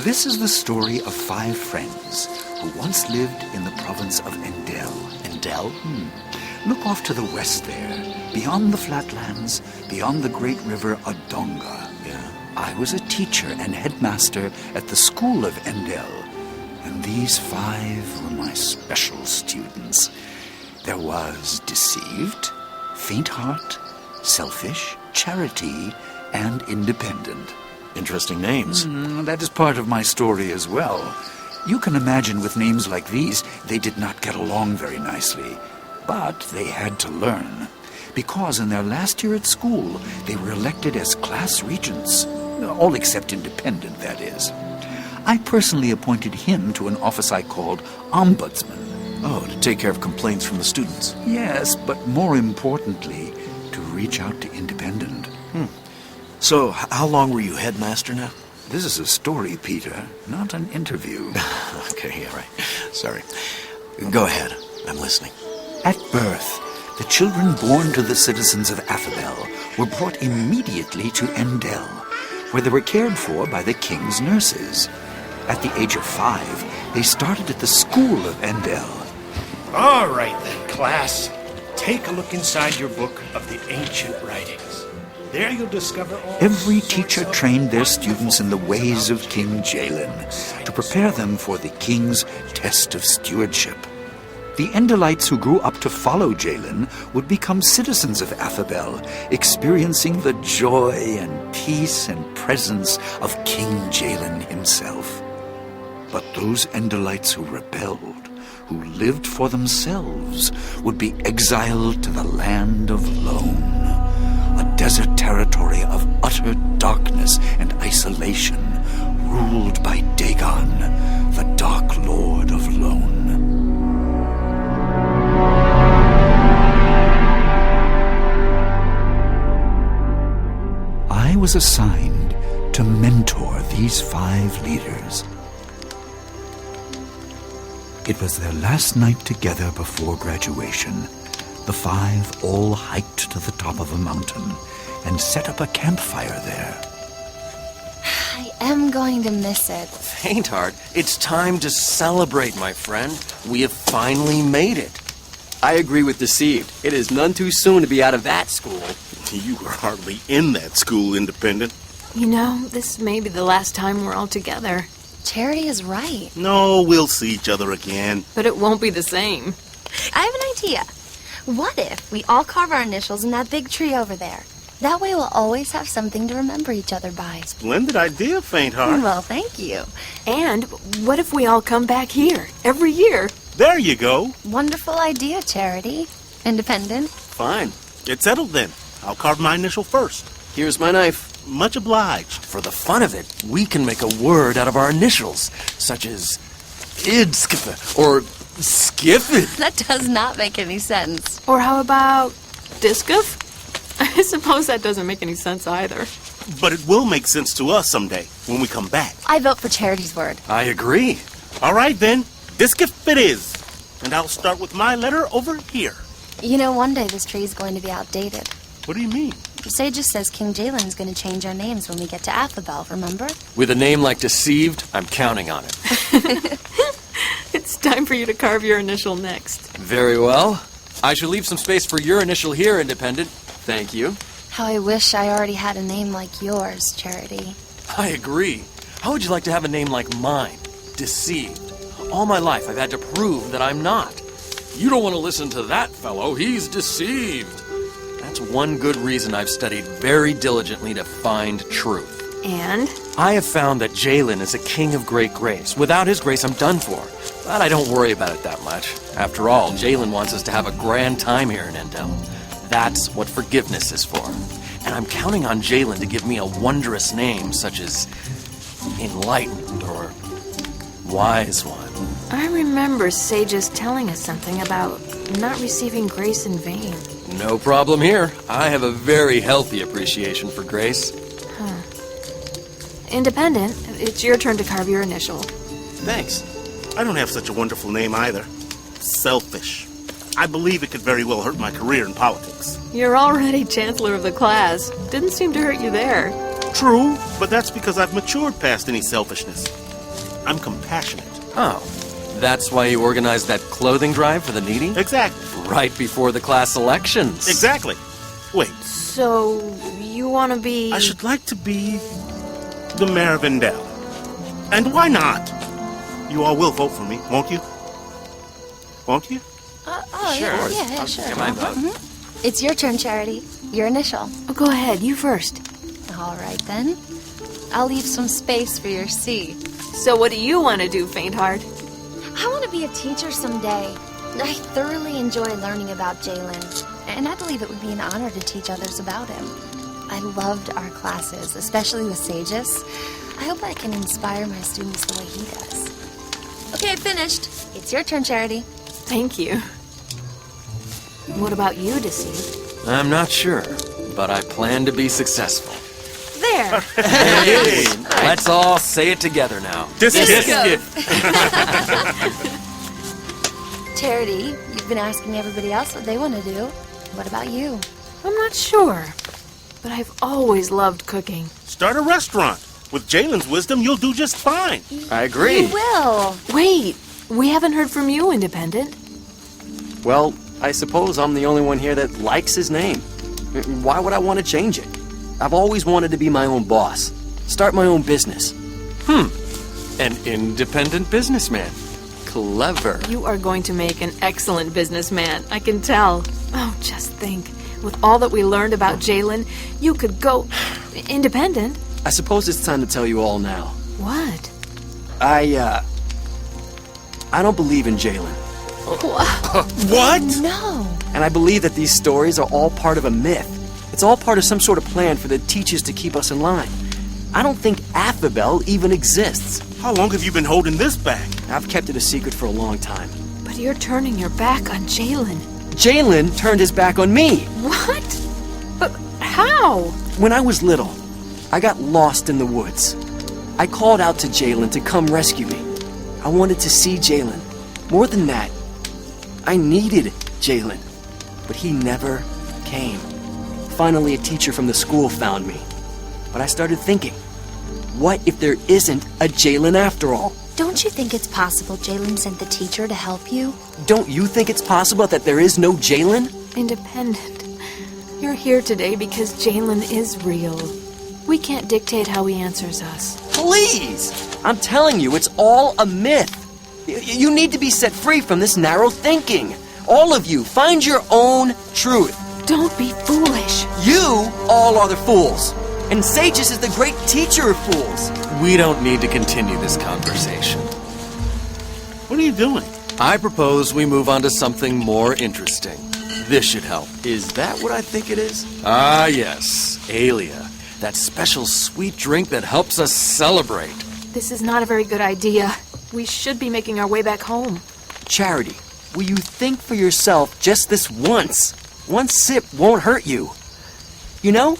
This is the story of 5 friends who once lived in the province of Endel. Endel? Look off to the west there, beyond the flatlands, beyond the great river Odonga. Yeah. I was a teacher and headmaster at the school of Endel, and these 5 were my special students. There was Deceived, Faint Heart, Selfish, Charity, and Independent. Interesting names. That is part of my story as well. You can imagine with names like these, they did not get along very nicely. But they had to learn. Because in their last year at school, they were elected as class regents. All except Independent, that is. I personally appointed him to an office I called Ombudsman. Oh, to take care of complaints from the students. Yes, but more importantly, to reach out to Independent. So, how long were you headmaster now? This is a story, Peter, not an interview. Okay, yeah, right. Sorry. Go ahead. I'm listening. At birth, the children born to the citizens of Affabel were brought immediately to Endel, where they were cared for by the king's nurses. At the age of 5, they started at the school of Endel. All right then, class. Take a look inside your book of the ancient writings. There you'll discover all Every sorts teacher of trained their wonderful students in the ways of King Jalen to prepare them for the king's test of stewardship. The Endelites who grew up to follow Jalen would become citizens of Affabel, experiencing the joy and peace and presence of King Jalen himself. But those Endelites who rebelled, who lived for themselves, would be exiled to the land of Lone, a desert territory of utter darkness and isolation, ruled by Dagon, the Dark Lord of Lone. I was assigned to mentor these 5 leaders. It was their last night together before graduation. The 5 all hiked to the top of a mountain and set up a campfire there. I am going to miss it. Faint Heart, it's time to celebrate, my friend. We have finally made it. I agree with Deceived. It is none too soon to be out of that school. You were hardly in that school, Independent. You know, this may be the last time we're all together. Charity is right. No, we'll see each other again. But it won't be the same. I have an idea. What if we all carve our initials in that big tree over there? That way we'll always have something to remember each other by. Splendid idea, Faint Heart. Well, thank you. And what if we all come back here every year? There you go. Wonderful idea, Charity. Independent. Fine. It's settled then. I'll carve my initial first. Here's my knife. Much obliged. For the fun of it, we can make a word out of our initials, such as idskiffe or skiffid. That does not make any sense. Or how about Discuf? I suppose that doesn't make any sense either. But it will make sense to us someday when we come back. I vote for Charity's word. I agree. All right then. Diskiff it is. And I'll start with my letter over here. You know, one day this tree is going to be outdated. What do you mean? Sages says King Jalen's going to change our names when we get to Affabel, remember? With a name like Deceived, I'm counting on it. It's time for you to carve your initial next. Very well. I shall leave some space for your initial here, Independent. Thank you. How I wish I already had a name like yours, Charity. I agree. How would you like to have a name like mine? Deceived. All my life I've had to prove that I'm not. You don't want to listen to that fellow. He's deceived. That's one good reason I've studied very diligently to find truth. And? I have found that Jalen is a king of great grace. Without his grace, I'm done for. But I don't worry about it that much. After all, Jalen wants us to have a grand time here in Endel. That's what forgiveness is for. And I'm counting on Jalen to give me a wondrous name, such as Enlightened or Wise One. I remember Sages telling us something about not receiving grace in vain. No problem here. I have a very healthy appreciation for grace. Independent, it's your turn to carve your initial. Thanks. I don't have such a wonderful name either. Selfish. I believe it could very well hurt my career in politics. You're already chancellor of the class. Didn't seem to hurt you there. True, but that's because I've matured past any selfishness. I'm compassionate. Oh, that's why you organized that clothing drive for the needy? Exactly. Right before the class elections. Exactly. Wait, So, you want to be... I should like to be the mayor of Endell. And why not? You all will vote for me, won't you? Won't you? Yeah, sure. Get my vote. It's your turn, Charity. Your initial. Oh, go ahead, you first. All right, then. I'll leave some space for your C. So what do you want to do, Faintheart? I want to be a teacher someday. I thoroughly enjoy learning about Jalen, and I believe it would be an honor to teach others about him. I loved our classes, especially with Sages. I hope I can inspire my students the way he does. Okay, finished. It's your turn, Charity. Thank you. What about you, Deceived? I'm not sure, but I plan to be successful. There! Hey! Let's all say it together now. Charity, you've been asking everybody else what they want to do. What about you? I'm not sure, but I've always loved cooking. Start a restaurant. With Jalen's wisdom, you'll do just fine. I agree. You will. Wait, we haven't heard from you, Independent. Well, I suppose I'm the only one here that likes his name. Why would I want to change it? I've always wanted to be my own boss. Start my own business. An independent businessman. Clever. You are going to make an excellent businessman, I can tell. Oh, just think. With all that we learned about Jalen, you could go independent. I suppose it's time to tell you all now. What? I don't believe in Jalen. What? No. And I believe that these stories are all part of a myth. It's all part of some sort of plan for the teachers to keep us in line. I don't think Affabel even exists. How long have you been holding this back? I've kept it a secret for a long time. But you're turning your back on Jalen. Jalen turned his back on me. What? But how? When I was little, I got lost in the woods. I called out to Jalen to come rescue me. I wanted to see Jalen. More than that, I needed Jalen. But he never came. Finally, a teacher from the school found me. But I started thinking, what if there isn't a Jalen after all? Don't you think it's possible Jalen sent the teacher to help you? Don't you think it's possible that there is no Jalen? Independent. You're here today because Jalen is real. We can't dictate how he answers us. Please! I'm telling you, it's all a myth. You need to be set free from this narrow thinking. All of you, find your own truth. Don't be foolish. You all are the fools. And Sages is the great teacher of fools. We don't need to continue this conversation. What are you doing? I propose we move on to something more interesting. This should help. Is that what I think it is? Ah, yes. Alia. That special sweet drink that helps us celebrate. This is not a very good idea. We should be making our way back home. Charity, will you think for yourself just this once? One sip won't hurt you. You know,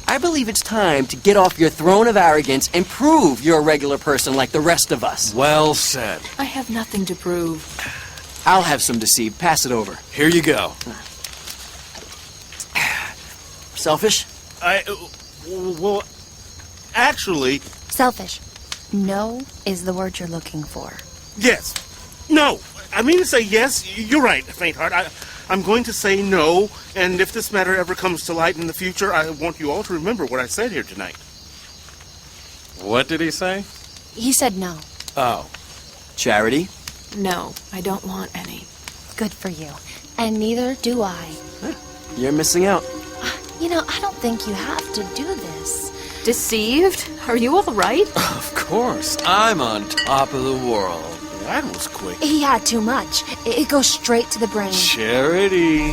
I believe it's time to get off your throne of arrogance and prove you're a regular person like the rest of us. Well said. I have nothing to prove. I'll have some Deceived. Pass it over. Here you go. Selfish? Well, actually, Selfish. No is the word you're looking for. yes. No. I mean to say yes. You're right, Faintheart. I'm going to say no, and if this matter ever comes to light in the future, I want you all to remember what I said here tonight. What did he say? He said no. Oh. Charity? No, I don't want any. Good for you. And neither do I. You're missing out. You know, I don't think you have to do this. Deceived? Are you all right? Of course. I'm on top of the world. That was quick. He had too much. It goes straight to the brain. Charity.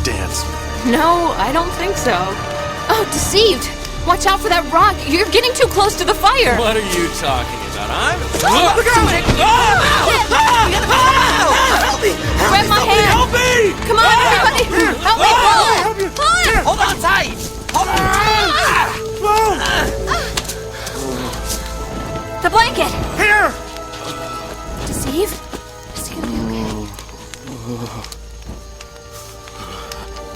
Dance with me. No, I don't think so. Oh, Deceived! Watch out for that rock. You're getting too close to the fire. What are you talking about? I'm... Look out! Help me! Grab my hand. Help me! Come on, everybody! Help me pull! Pull it! Hold on tight! Hold on! The blanket! Here! Deceived? Is he gonna be okay?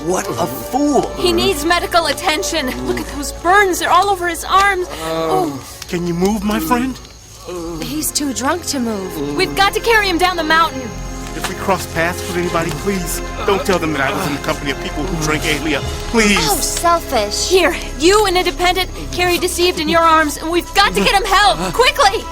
What a fool! He needs medical attention. Look at those burns. They're all over his arms. Oh, Can you move, my friend? He's too drunk to move. We've got to carry him down the mountain. If we cross paths with anybody, please don't tell them that I was in the company of people who drank Aelia. Please. Oh, selfish. Here, you and Independent carry Deceived in your arms, and we've got to get him help quickly.